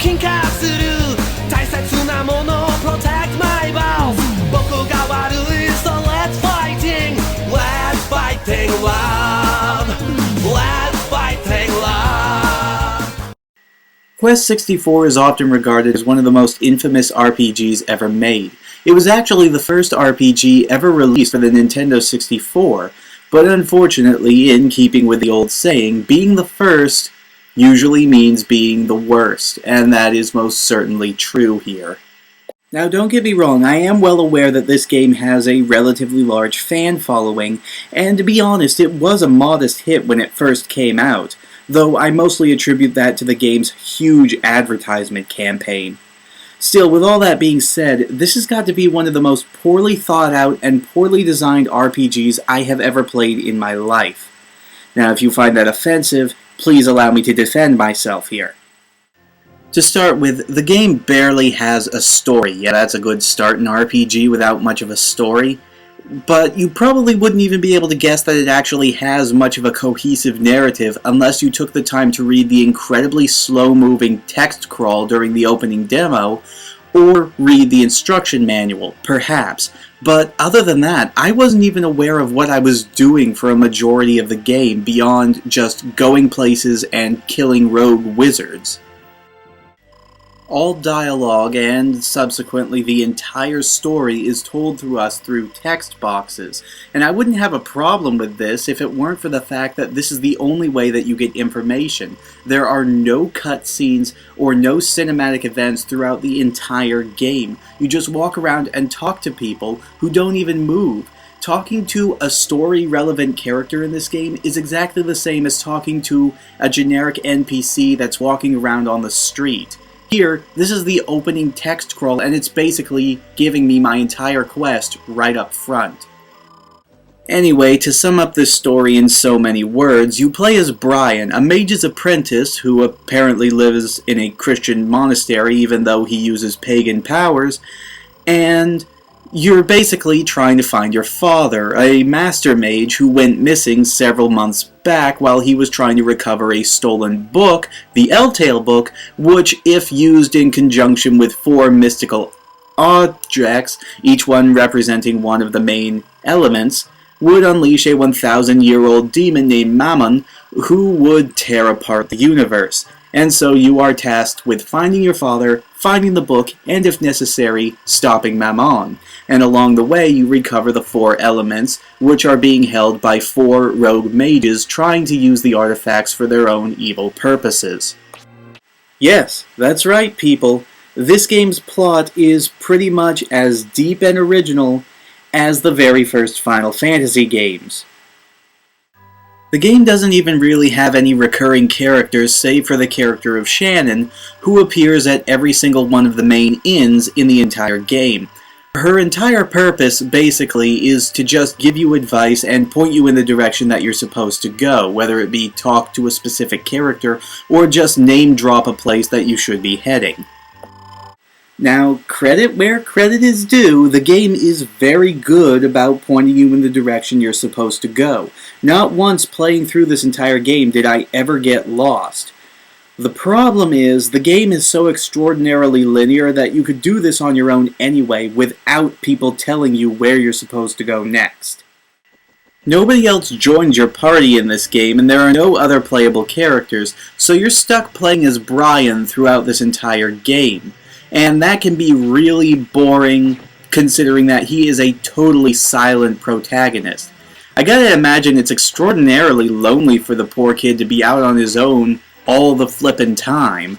金化する大切なものを Protect my balls 僕が悪い So let's fighting Let's fighting love Let's fighting love Quest 64 is often regarded as one of the most infamous RPGs ever made. It was actually the first RPG ever released for the Nintendo 64, but unfortunately, in keeping with the old saying, being the first usually means being the worst, and that is most certainly true here. Now don't get me wrong, I am well aware that this game has a relatively large fan following, and to be honest, it was a modest hit when it first came out, though I mostly attribute that to the game's huge advertisement campaign. Still, with all that being said, this has got to be one of the most poorly thought out and poorly designed RPGs I have ever played in my life. Now, if you find that offensive, please allow me to defend myself here. To start with, the game barely has a story. Yeah, that's a good start in RPG without much of a story. But you probably wouldn't even be able to guess that it actually has much of a cohesive narrative unless you took the time to read the incredibly slow-moving text crawl during the opening demo, or read the instruction manual, perhaps. But other than that, I wasn't even aware of what I was doing for a majority of the game beyond just going places and killing rogue wizards. All dialogue and, subsequently, the entire story is told to us through text boxes, and I wouldn't have a problem with this if it weren't for the fact that this is the only way that you get information. There are no cutscenes or no cinematic events throughout the entire game. You just walk around and talk to people who don't even move. Talking to a story-relevant character in this game is exactly the same as talking to a generic NPC that's walking around on the street. Here, this is the opening text crawl, and it's basically giving me my entire quest right up front. Anyway, to sum up this story in so many words, you play as Brian, a mage's apprentice who apparently lives in a Christian monastery even though he uses pagan powers, and you're basically trying to find your father, a master mage who went missing several months back while he was trying to recover a stolen book, the Elltale book, which, if used in conjunction with 4 mystical objects, each one representing one of the main elements, would unleash a 1,000-year-old demon named Mammon who would tear apart the universe. And so you are tasked with finding your father, finding the book, and if necessary, stopping Mammon. And along the way you recover the 4 elements, which are being held by 4 rogue mages trying to use the artifacts for their own evil purposes. Yes, that's right, people. This game's plot is pretty much as deep and original as the very first Final Fantasy games. The game doesn't even really have any recurring characters save for the character of Shannon, who appears at every single one of the main inns in the entire game. Her entire purpose, basically, is to just give you advice and point you in the direction that you're supposed to go, whether it be talk to a specific character or just name-drop a place that you should be heading. Now, credit where credit is due, the game is very good about pointing you in the direction you're supposed to go. Not once playing through this entire game did I ever get lost. The problem is, the game is so extraordinarily linear that you could do this on your own anyway without people telling you where you're supposed to go next. Nobody else joins your party in this game, and there are no other playable characters, so you're stuck playing as Brian throughout this entire game. And that can be really boring, considering that he is a totally silent protagonist. I gotta imagine it's extraordinarily lonely for the poor kid to be out on his own all the flippin' time.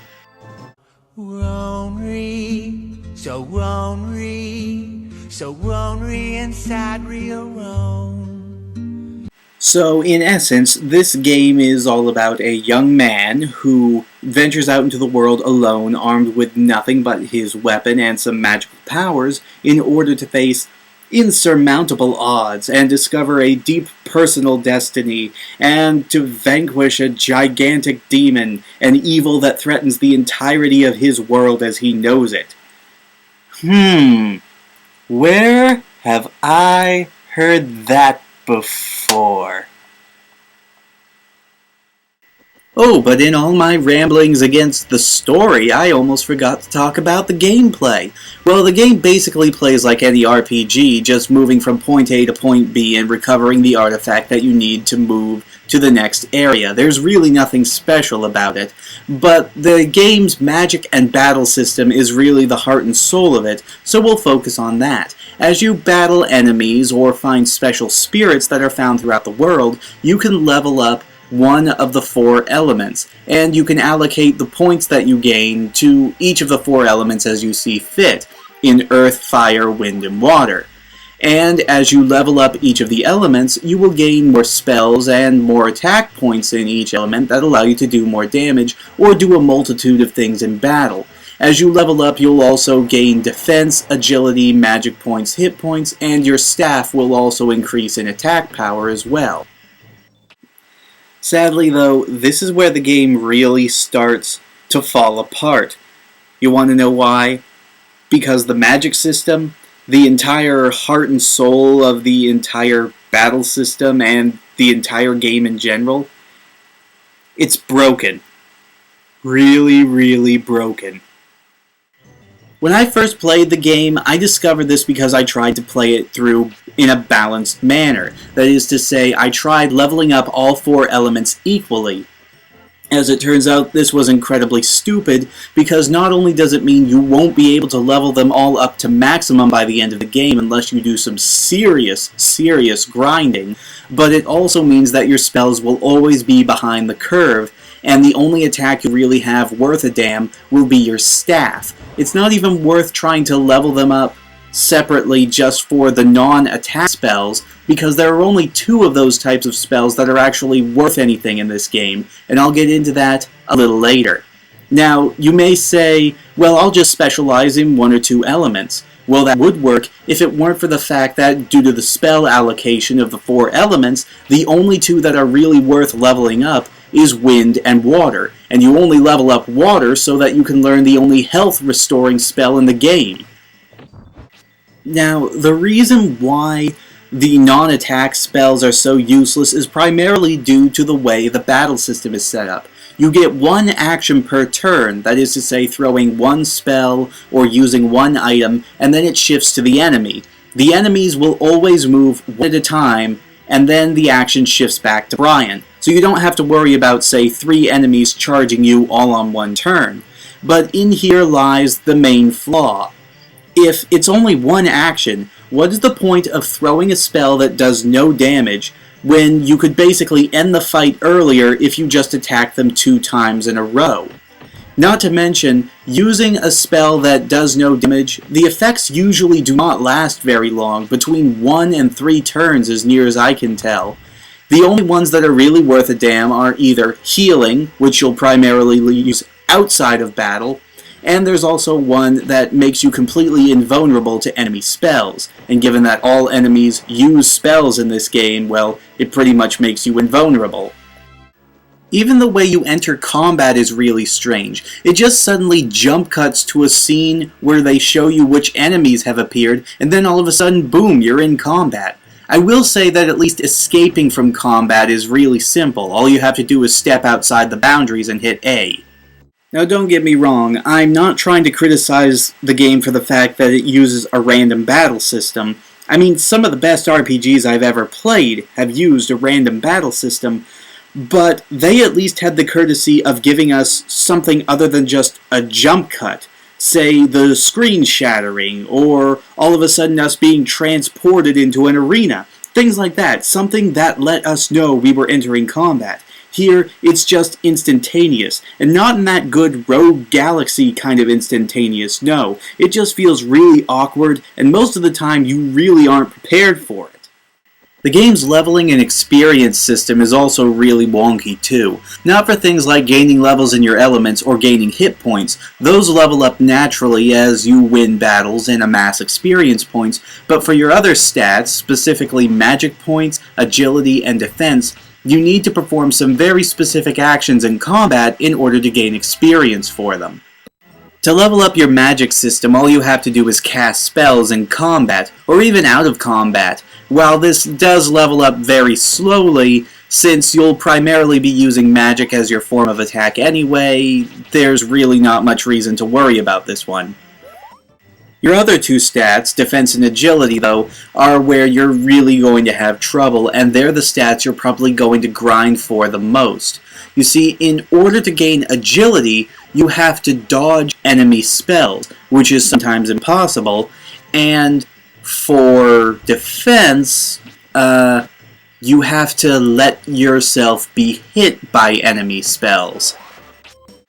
Lonely, so lonely, so lonely and sad, real alone. So, in essence, this game is all about a young man who ventures out into the world alone, armed with nothing but his weapon and some magical powers, in order to face insurmountable odds and discover a deep personal destiny, and to vanquish a gigantic demon, an evil that threatens the entirety of his world as he knows it. Where have I heard that before? Oh, but in all my ramblings against the story, I almost forgot to talk about the gameplay. Well, the game basically plays like any RPG, just moving from point A to point B and recovering the artifact that you need to move to the next area. There's really nothing special about it, but the game's magic and battle system is really the heart and soul of it, so we'll focus on that. As you battle enemies or find special spirits that are found throughout the world, you can level up one of the 4 elements, and you can allocate the points that you gain to each of the 4 elements as you see fit, in earth, fire, wind, and water. And as you level up each of the elements, you will gain more spells and more attack points in each element that allow you to do more damage or do a multitude of things in battle. As you level up, you'll also gain defense, agility, magic points, hit points, and your staff will also increase in attack power as well. Sadly though, this is where the game really starts to fall apart. You want to know why? Because the magic system, the entire heart and soul of the entire battle system and the entire game in general, it's broken. Really, really broken. When I first played the game, I discovered this because I tried to play it through in a balanced manner. That is to say, I tried leveling up all 4 elements equally. As it turns out, this was incredibly stupid, because not only does it mean you won't be able to level them all up to maximum by the end of the game unless you do some serious grinding, but it also means that your spells will always be behind the curve, and the only attack you really have worth a damn will be your staff. It's not even worth trying to level them up separately just for the non-attack spells, because there are only 2 of those types of spells that are actually worth anything in this game, and I'll get into that a little later. Now, you may say, well, I'll just specialize in 1 or 2 elements. Well, that would work if it weren't for the fact that, due to the spell allocation of the 4 elements, the only 2 that are really worth leveling up is wind and water, and you only level up water so that you can learn the only health restoring spell in the game. Now, the reason why the non-attack spells are so useless is primarily due to the way the battle system is set up. You get 1 action per turn, that is to say throwing 1 spell or using 1 item, and then it shifts to the enemy. The enemies will always move 1 at a time, and then the action shifts back to Brian. So you don't have to worry about, say, 3 enemies charging you all on 1 turn. But in here lies the main flaw. If it's only 1 action, what is the point of throwing a spell that does no damage when you could basically end the fight earlier if you just attack them 2 times in a row? Not to mention, using a spell that does no damage, the effects usually do not last very long, between 1 and 3 turns as near as I can tell. The only ones that are really worth a damn are either healing, which you'll primarily use outside of battle, and there's also one that makes you completely invulnerable to enemy spells, and given that all enemies use spells in this game, well, it pretty much makes you invulnerable. Even the way you enter combat is really strange. It just suddenly jump cuts to a scene where they show you which enemies have appeared, and then all of a sudden, boom, you're in combat. I will say that at least escaping from combat is really simple. All you have to do is step outside the boundaries and hit A. Now don't get me wrong, I'm not trying to criticize the game for the fact that it uses a random battle system. I mean, some of the best RPGs I've ever played have used a random battle system, but they at least had the courtesy of giving us something other than just a jump cut. Say, the screen shattering, or all of a sudden us being transported into an arena. Things like that, something that let us know we were entering combat. Here, it's just instantaneous, and not in that good Rogue Galaxy kind of instantaneous, no. It just feels really awkward, and most of the time you really aren't prepared for it. The game's leveling and experience system is also really wonky too. Not for things like gaining levels in your elements or gaining hit points. Those level up naturally as you win battles and amass experience points, but for your other stats, specifically magic points, agility, and defense, you need to perform some very specific actions in combat in order to gain experience for them. To level up your magic system, all you have to do is cast spells in combat, or even out of combat, While this does level up very slowly, since you'll primarily be using magic as your form of attack anyway, there's really not much reason to worry about this one. Your other two stats, defense and agility, though, are where you're really going to have trouble, and they're the stats you're probably going to grind for the most. You see, in order to gain agility, you have to dodge enemy spells, which is sometimes impossible, and for defense, you have to let yourself be hit by enemy spells.